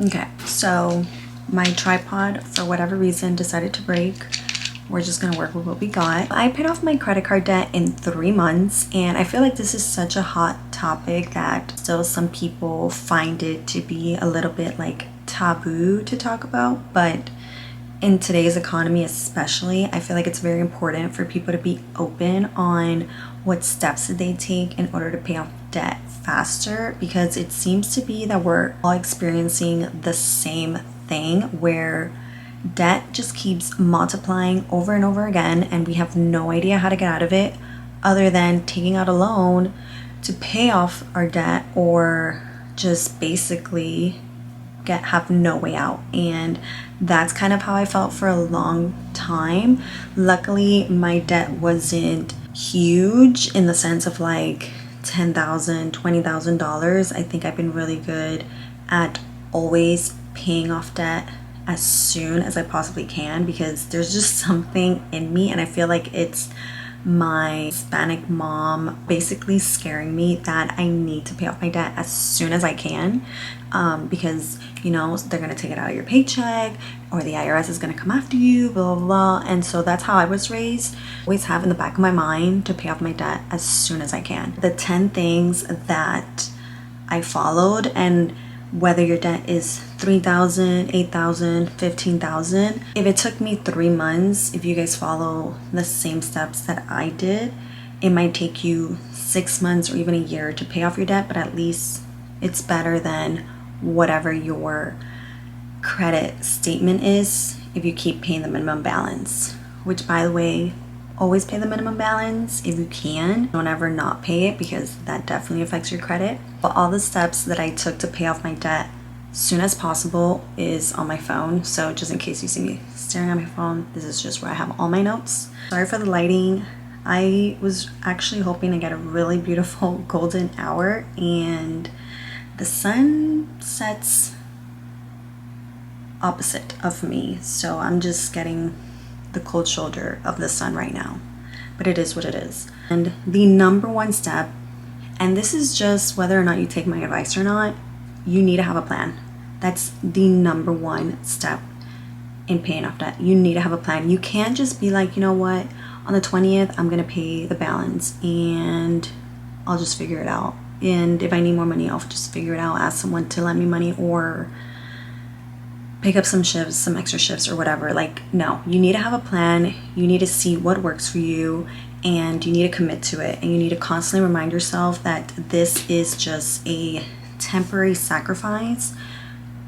Okay, so my tripod, for whatever reason, decided to break. We're just gonna work with what we got. I paid off my credit card debt in 3 months, and I feel like this is such a hot topic that still some people find it to be a little bit like taboo to talk about. But in today's economy especially, I feel like it's very important for people to be open on what steps that they take in order to pay off debt faster, because it seems to be that we're all experiencing the same thing where debt just keeps multiplying over and over again, and we have no idea how to get out of it other than taking out a loan to pay off our debt, or just basically have no way out. And that's kind of how I felt for a long time. Luckily, my debt wasn't huge in the sense of like $10,000, $20,000. I think I've been really good at always paying off debt as soon as I possibly can, because there's just something in me, and I feel like it's my Hispanic mom basically scaring me that I need to pay off my debt as soon as I can, because you know they're gonna take it out of your paycheck, or the IRS is gonna come after you, blah blah blah. And so that's how I was raised. Always have in the back of my mind to pay off my debt as soon as I can. The 10 things that I followed, and whether your debt is 3,000, 8,000, 15,000, if it took me 3 months, if you guys follow the same steps that I did, it might take you 6 months or even a year to pay off your debt, but at least it's better than whatever your credit statement is if you keep paying the minimum balance. Which, by the way, always pay the minimum balance if you can. Don't ever not pay it, because that definitely affects your credit. But all the steps that I took to pay off my debt as soon as possible is on my phone. So just in case you see me staring at my phone, this is just where I have all my notes. Sorry for the lighting. I was actually hoping to get a really beautiful golden hour, and the sun sets opposite of me, so I'm just getting the cold shoulder of the sun right now, but it is what it is. And the number one step, and this is just whether or not you take my advice or not, you need to have a plan. That's the number one step in paying off debt. You need to have a plan. You can't just be like, you know what, on the 20th I'm gonna pay the balance and I'll just figure it out, and if I need more money I'll just figure it out, ask someone to lend me money, or pick up some shifts, some extra shifts or whatever. Like, no, you need to have a plan. You need to see what works for you, and you need to commit to it. And you need to constantly remind yourself that this is just a temporary sacrifice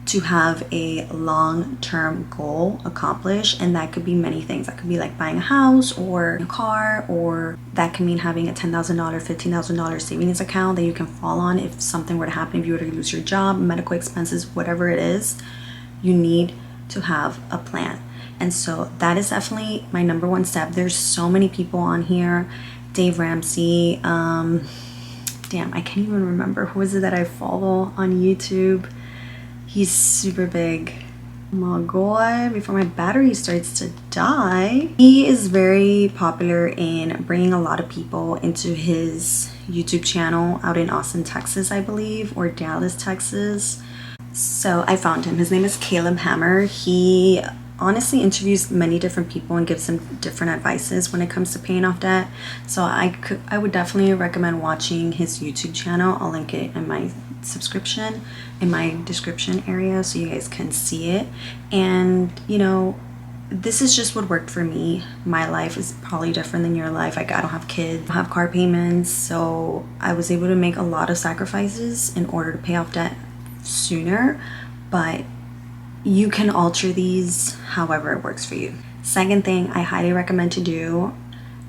to have a long-term goal accomplished. And that could be many things. That could be like buying a house or a car, or that can mean having a $10,000, $15,000 savings account that you can fall on if something were to happen, if you were to lose your job, medical expenses, whatever it is. You need to have a plan. And so that is definitely my number one step. There's so many people on here. Dave Ramsey, damn, I can't even remember who is it that I follow on YouTube. He's super big. Oh my god, before my battery starts to die. He is very popular in bringing a lot of people into his YouTube channel out in Austin, Texas, I believe, or Dallas, Texas. So I found him. His name is Caleb Hammer. He honestly interviews many different people and gives them different advices when it comes to paying off debt. So I would definitely recommend watching his YouTube channel. I'll link it in my subscription, in my description area, so you guys can see it. And you know, this is just what worked for me. My life is probably different than your life. Like, I don't have kids, I don't have car payments, so I was able to make a lot of sacrifices in order to pay off debt sooner, but you can alter these however it works for you. Second thing I highly recommend to do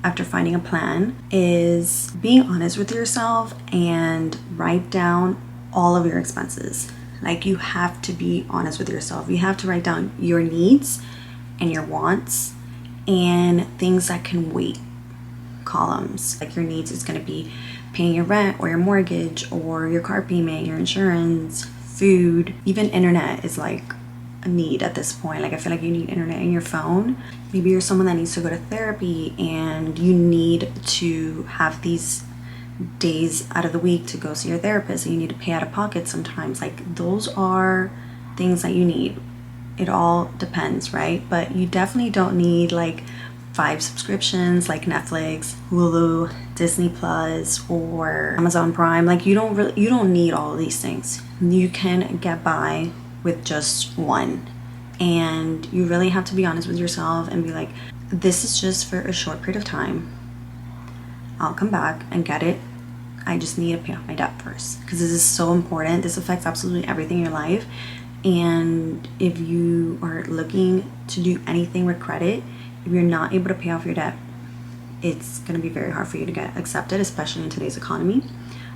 after finding a plan is being honest with yourself and write down all of your expenses. Like, you have to be honest with yourself. You have to write down your needs and your wants and things that can wait columns. Like, your needs is going to be paying your rent or your mortgage or your car payment, your insurance, food, even internet is like a need at this point. Like, I feel like you need internet in your phone. Maybe you're someone that needs to go to therapy and you need to have these days out of the week to go see your therapist, and you need to pay out of pocket sometimes. Like, those are things that you need. It all depends, right? But you definitely don't need like 5 subscriptions like Netflix, Hulu, Disney Plus, or Amazon Prime. Like you don't need all of these things. You can get by with just one. And you really have to be honest with yourself and be like, this is just for a short period of time. I'll come back and get it. I just need to pay off my debt first because this is so important. This affects absolutely everything in your life. And if you are looking to do anything with credit, if you're not able to pay off your debt, it's going to be very hard for you to get accepted, especially in today's economy.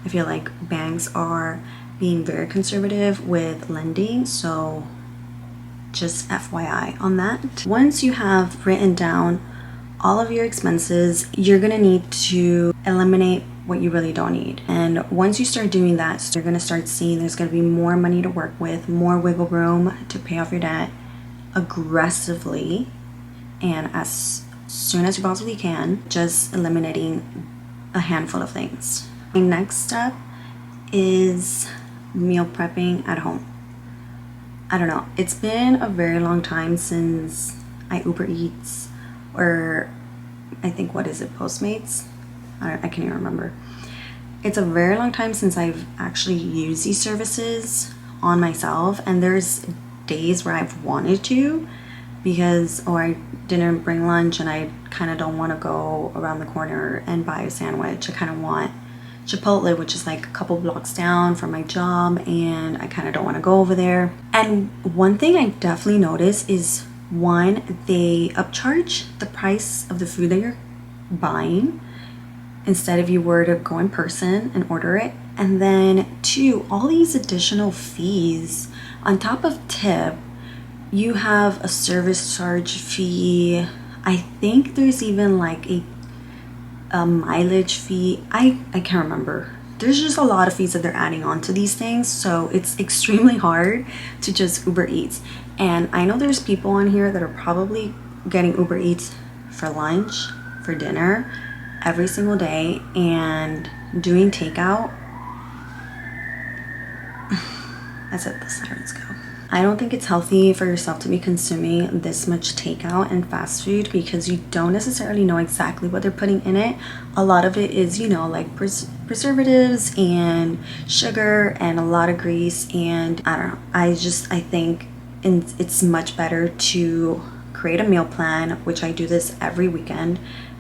I feel like banks are being very conservative with lending, so just FYI on that. Once you have written down all of your expenses, you're going to need to eliminate what you really don't need. And once you start doing that, you're going to start seeing there's going to be more money to work with, more wiggle room to pay off your debt aggressively and as soon as you possibly can, just eliminating a handful of things. My next step is meal prepping at home. I don't know, it's been a very long time since I Uber Eats, or I think, what is it, Postmates? I can't even remember. It's a very long time since I've actually used these services on myself, and there's days where I've wanted to because I didn't bring lunch and I kind of don't want to go around the corner and buy a sandwich. I kind of want Chipotle, which is like a couple blocks down from my job, and I kind of don't want to go over there. And one thing I definitely noticed is, one, they upcharge the price of the food that you're buying instead if you were to go in person and order it. And then two, all these additional fees on top of tip. You have a service charge fee. I think there's even like a mileage fee. I can't remember. There's just a lot of fees that they're adding on to these things, so it's extremely hard to just Uber Eats. And I know there's people on here that are probably getting Uber Eats for lunch, for dinner, every single day, and doing takeout. I said the sirens go. I don't think it's healthy for yourself to be consuming this much takeout and fast food because you don't necessarily know exactly what they're putting in it. A lot of it is, like preservatives and sugar and a lot of grease, and I don't know. I think it's much better to create a meal plan, which I do this every weekend.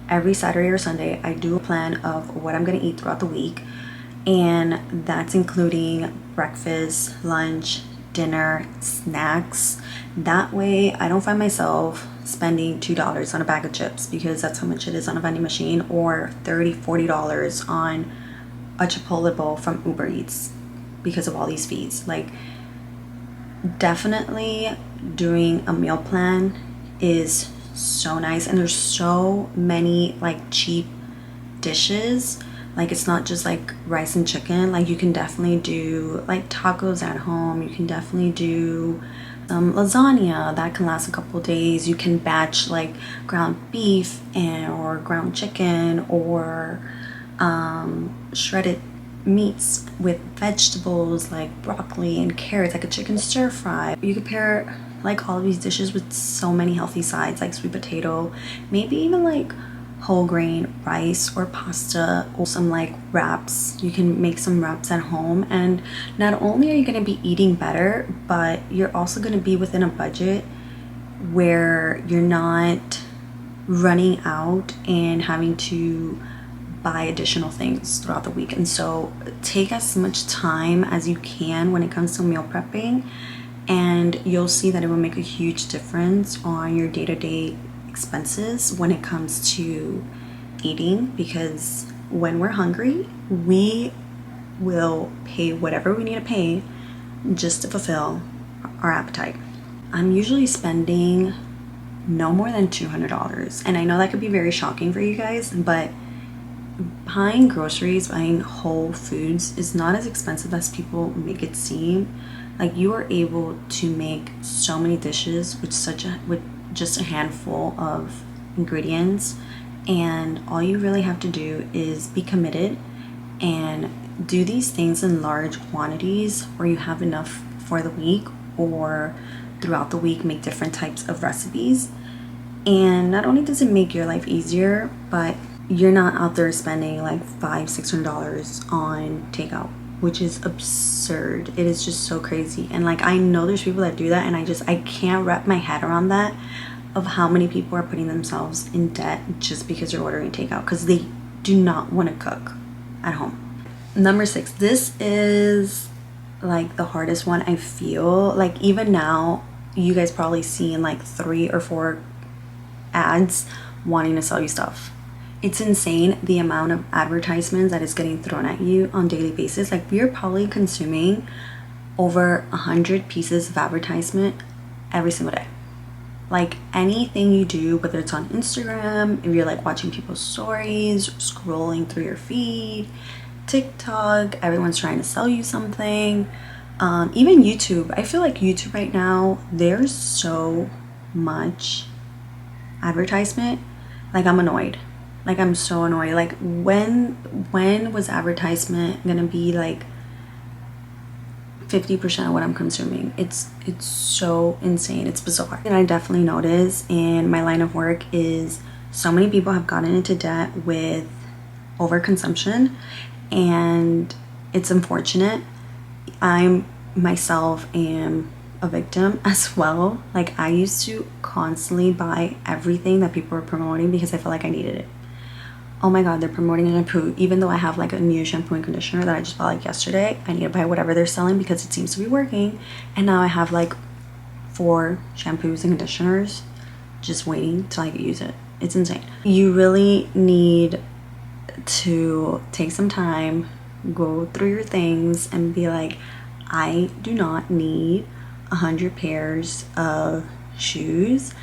Every Saturday or Sunday, I do a plan of what I'm going to eat throughout the week, and that's including breakfast, lunch, dinner, snacks. That way I don't find myself spending $2 on a bag of chips because that's how much it is on a vending machine, or $30-$40 on a Chipotle bowl from Uber Eats because of all these fees. Like, definitely doing a meal plan is so nice, and there's so many like cheap dishes. Like, it's not just like rice and chicken. Like, you can definitely do like tacos at home. You can definitely do lasagna that can last a couple days. You can batch like ground beef or ground chicken, or shredded meats with vegetables like broccoli and carrots, like a chicken stir fry. You could pair like all of these dishes with so many healthy sides, like sweet potato, maybe even like whole grain rice or pasta, or some like wraps. You can make some wraps at home, and not only are you going to be eating better, but you're also going to be within a budget where you're not running out and having to buy additional things throughout the week. And so take as much time as you can when it comes to meal prepping, and you'll see that it will make a huge difference on your day-to-day expenses when it comes to eating, because when we're hungry, we will pay whatever we need to pay just to fulfill our appetite. I'm usually spending no more than $200, and I know that could be very shocking for you guys, but buying groceries, buying whole foods is not as expensive as people make it seem. Like, you are able to make so many dishes with just a handful of ingredients, and all you really have to do is be committed and do these things in large quantities where you have enough for the week, or throughout the week make different types of recipes. And not only does it make your life easier, but you're not out there spending like $500-$600 on takeout, which is absurd. It is just so crazy. And like, I know there's people that do that, and I can't wrap my head around that, of how many people are putting themselves in debt just because you're ordering takeout, because they do not want to cook at home. Number 6, this is like the hardest one. I feel like even now you guys probably seen like 3 or 4 ads wanting to sell you stuff. It's insane the amount of advertisements that is getting thrown at you on a daily basis. Like, we are probably consuming over 100 pieces of advertisement every single day. Like, anything you do, whether it's on Instagram, if you're like watching people's stories, scrolling through your feed, TikTok, everyone's trying to sell you something. Even YouTube. I feel like YouTube right now, there's so much advertisement. Like, I'm annoyed. Like, I'm so annoyed. Like, when was advertisement gonna be like 50% of what I'm consuming? It's so insane. It's bizarre. And I definitely notice in my line of work is so many people have gotten into debt with overconsumption, and it's unfortunate. I myself am a victim as well. Like, I used to constantly buy everything that people were promoting because I felt like I needed it. Oh my god, they're promoting a shampoo. Even though I have like a new shampoo and conditioner that I just bought like yesterday, I need to buy whatever they're selling because it seems to be working. And now I have like 4 shampoos and conditioners just waiting to like use it. It's insane. You really need to take some time, go through your things and be like, I do not need 100 pairs of shoes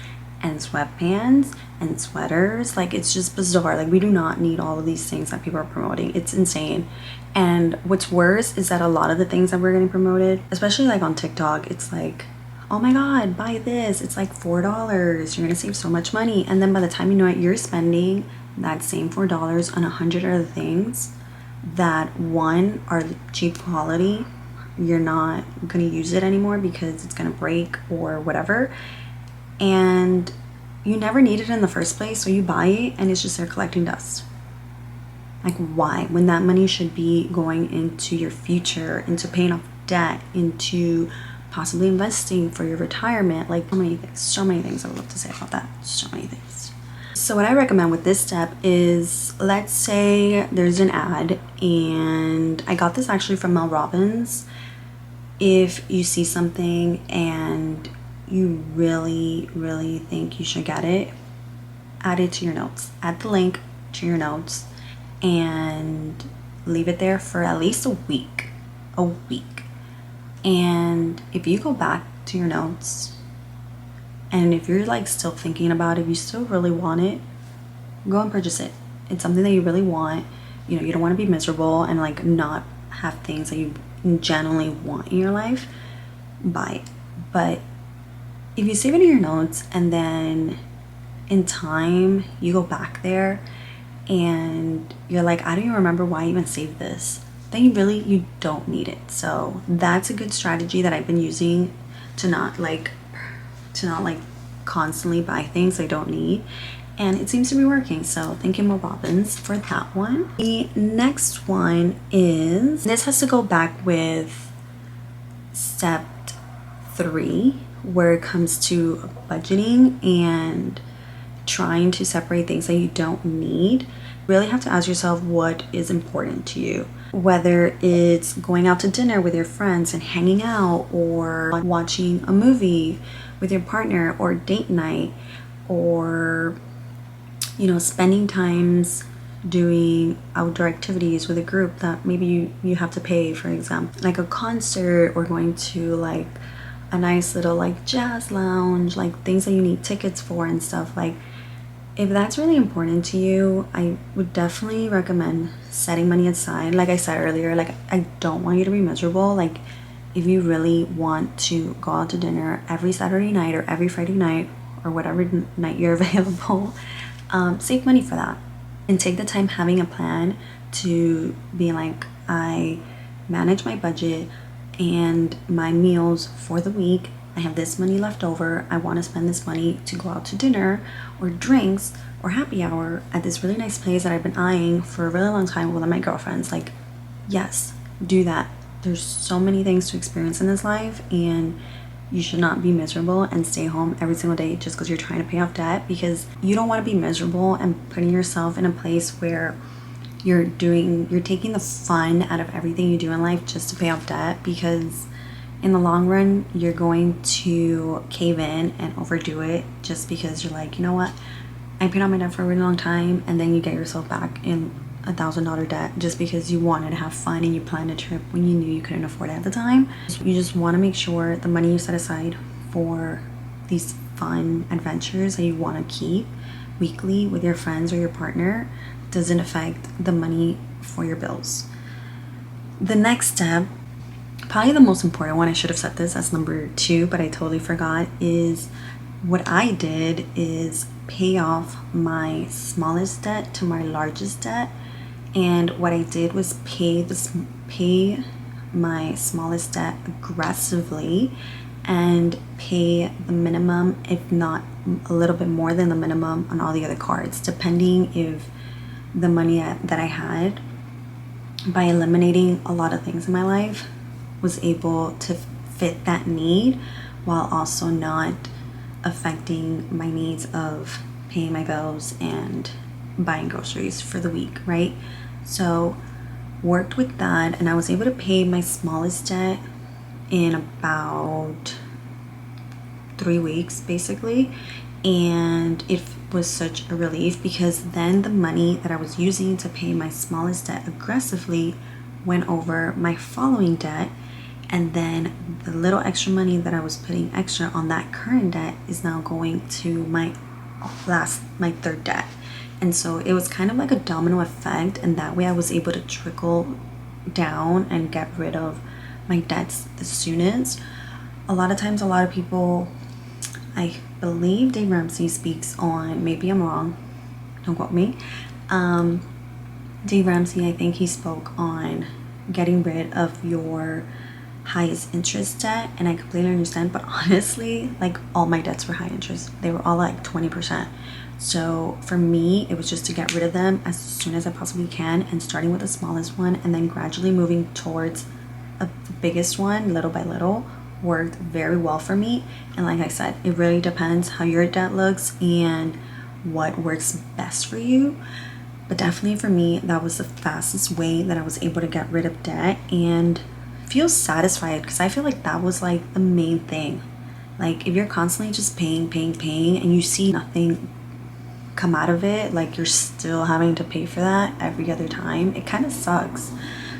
and sweatpants and sweaters. Like, it's just bizarre. Like, we do not need all of these things that people are promoting. It's insane. And what's worse is that a lot of the things that we're getting promoted, especially like on TikTok, it's like, oh my god, buy this, it's like $4, you're gonna save so much money. And then by the time you know it, you're spending that same $4 on 100 other things that, one, are cheap quality. You're not gonna use it anymore because it's gonna break or whatever, and you never need it in the first place, so you buy it and it's just there collecting dust. Like, why? When that money should be going into your future, into paying off debt, into possibly investing for your retirement. Like, so many things I would love to say about that. So many things. So what I recommend with this step is, let's say there's an ad, and I got this actually from Mel Robbins. If you see something and you really, really think you should get it, add it to your notes. Add the link to your notes and leave it there for at least a week. And if you go back to your notes, and if you're like still thinking about it, if you still really want it, go and purchase it. It's something that you really want. You know, you don't want to be miserable and like not have things that you genuinely want in your life. Buy it. But if you save it in your notes and then in time you go back there and you're like, I don't even remember why I even saved this, then you don't need it. So that's a good strategy that I've been using to not like constantly buy things I don't need, and it seems to be working. So thank you, Mel Robbins, for that one. The next one is, this has to go back with step 3, where it comes to budgeting and trying to separate things that you don't need. Really have to ask yourself what is important to you, whether it's going out to dinner with your friends and hanging out, or watching a movie with your partner, or date night, or, you know, spending times doing outdoor activities with a group that maybe you have to pay, for example, like a concert, or going to like a nice little like jazz lounge, like things that you need tickets for and stuff. Like, if that's really important to you, I would definitely recommend setting money aside. Like I said earlier, like, I don't want you to be miserable. Like, if you really want to go out to dinner every Saturday night or every Friday night or whatever night you're available, save money for that and take the time having a plan to be like, I manage my budget, and my meals for the week. I have this money left over. I want to spend this money to go out to dinner or drinks or happy hour at this really nice place that I've been eyeing for a really long time with one of my girlfriends. Like, yes, do that. There's so many things to experience in this life, and you should not be miserable and stay home every single day just because you're trying to pay off debt, because you don't want to be miserable and putting yourself in a place where you're taking the fun out of everything you do in life just to pay off debt, because in the long run you're going to cave in and overdo it just because you're like, you know what, I paid off my debt for a really long time, and then you get yourself back in $1,000 debt just because you wanted to have fun and you planned a trip when you knew you couldn't afford it at the time. You just want to make sure the money you set aside for these fun adventures that you want to keep weekly with your friends or your partner doesn't affect the money for your bills. The next step, probably the most important one, I should have set this as number 2, but I totally forgot, is what I did is pay off my smallest debt to my largest debt. And what I did was pay my smallest debt aggressively and pay the minimum, if not a little bit more than the minimum, on all the other cards, depending if the money that I had, by eliminating a lot of things in my life, was able to fit that need while also not affecting my needs of paying my bills and buying groceries for the week, right? So worked with that, and I was able to pay my smallest debt in about 3 weeks basically, and it was such a relief because then the money that I was using to pay my smallest debt aggressively went over my following debt, and then the little extra money that I was putting extra on that current debt is now going to my third debt. And so it was kind of like a domino effect, and that way I was able to trickle down and get rid of my debts the soonest. A lot of times, a lot of people, I believe Dave Ramsey speaks on, maybe I'm wrong, don't quote me, Dave Ramsey, I think he spoke on getting rid of your highest interest debt, and I completely understand, but honestly, like, all my debts were high interest. They were all like 20%. So for me, it was just to get rid of them as soon as I possibly can, and starting with the smallest one and then gradually moving towards the biggest one little by little worked very well for me. And like I said, it really depends how your debt looks and what works best for you. But definitely for me, that was the fastest way that I was able to get rid of debt and feel satisfied, because I feel like that was like the main thing. Like, if you're constantly just paying and you see nothing come out of it, like you're still having to pay for that every other time, it kind of sucks.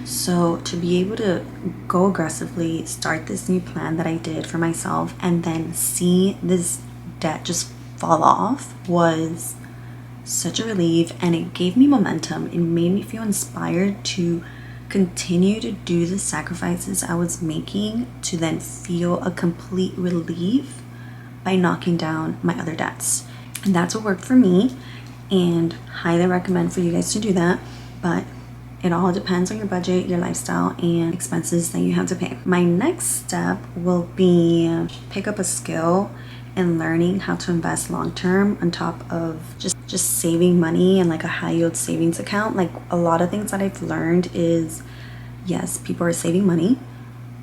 So to be able to go aggressively start this new plan that I did for myself and then see this debt just fall off was such a relief, and it gave me momentum. It made me feel inspired to continue to do the sacrifices I was making to then feel a complete relief by knocking down my other debts. And that's what worked for me, and highly recommend for you guys to do that. But it all depends on your budget, your lifestyle, and expenses that you have to pay. My next step will be pick up a skill and learning how to invest long term on top of just saving money and like a high yield savings account. Like, a lot of things that I've learned is, yes, people are saving money,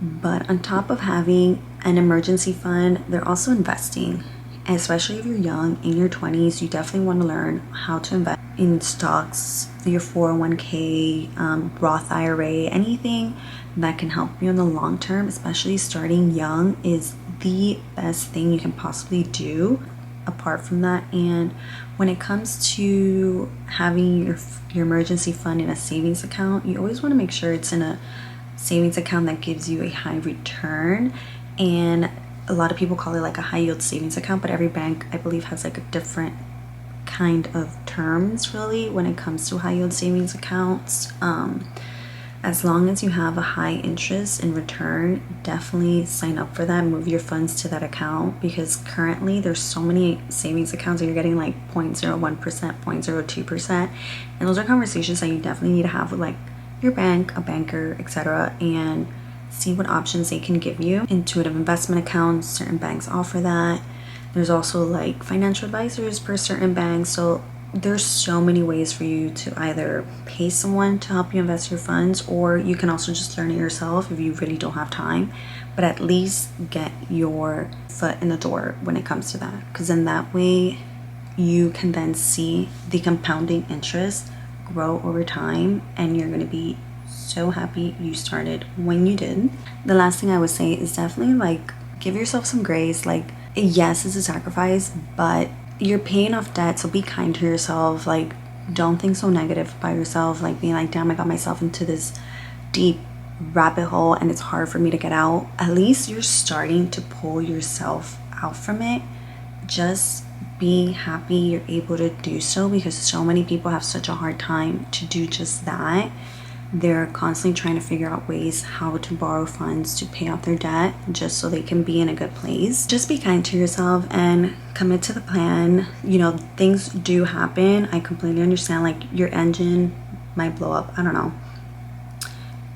but on top of having an emergency fund, they're also investing. And especially if you're young, in your 20s, you definitely want to learn how to invest in stocks, your 401k, Roth IRA, anything that can help you in the long term, especially starting young, is the best thing you can possibly do apart from that. And when it comes to having your emergency fund in a savings account, you always want to make sure it's in a savings account that gives you a high return. And a lot of people call it like a high yield savings account, but every bank, I believe, has like a different kind of terms really when it comes to high yield savings accounts. As long as you have a high interest in return, definitely sign up for that. Move your funds to that account, because currently there's so many savings accounts that you're getting like 0.01%, 0.02%. And those are conversations that you definitely need to have with like your bank, a banker, etc. And see what options they can give you. Intuitive investment accounts, certain banks offer that. There's also like financial advisors per certain banks. So there's so many ways for you to either pay someone to help you invest your funds, or you can also just learn it yourself if you really don't have time, but at least get your foot in the door when it comes to that, because in that way you can then see the compounding interest grow over time, and you're going to be so happy you started when you did. The last thing I would say is definitely like give yourself some grace. Like, yes, it's a sacrifice, but you're paying off debt, so be kind to yourself. Like, don't think so negative about yourself, like being like, damn, I got myself into this deep rabbit hole and it's hard for me to get out. At least you're starting to pull yourself out from it. Just be happy you're able to do so, because so many people have such a hard time to do just that. They're constantly trying to figure out ways how to borrow funds to pay off their debt just so they can be in a good place. Just be kind to yourself and commit to the plan. You know, things do happen. I completely understand, like your engine might blow up. I don't know.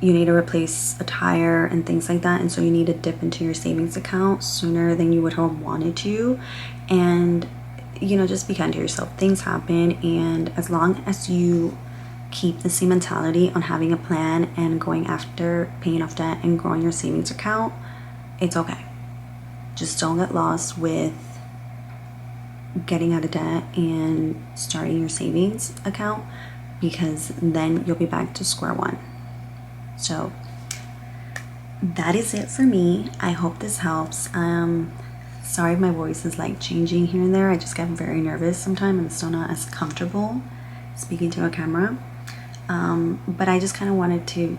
You need to replace a tire and things like that. And so you need to dip into your savings account sooner than you would have wanted to. And, you know, just be kind to yourself. Things happen. And as long as you keep the same mentality on having a plan and going after paying off debt and growing your savings account, it's okay. Just don't get lost with getting out of debt and starting your savings account, because then you'll be back to square one. So that is it for me. I hope this helps. Sorry if my voice is like changing here and there. I just get very nervous sometimes and still not as comfortable speaking to a camera. But I just kind of wanted to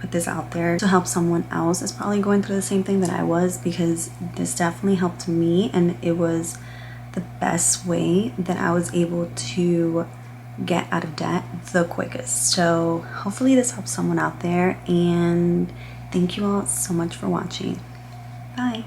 put this out there to help someone else that's probably going through the same thing that I was, because this definitely helped me, and it was the best way that I was able to get out of debt the quickest. So hopefully this helps someone out there, and thank you all so much for watching. Bye.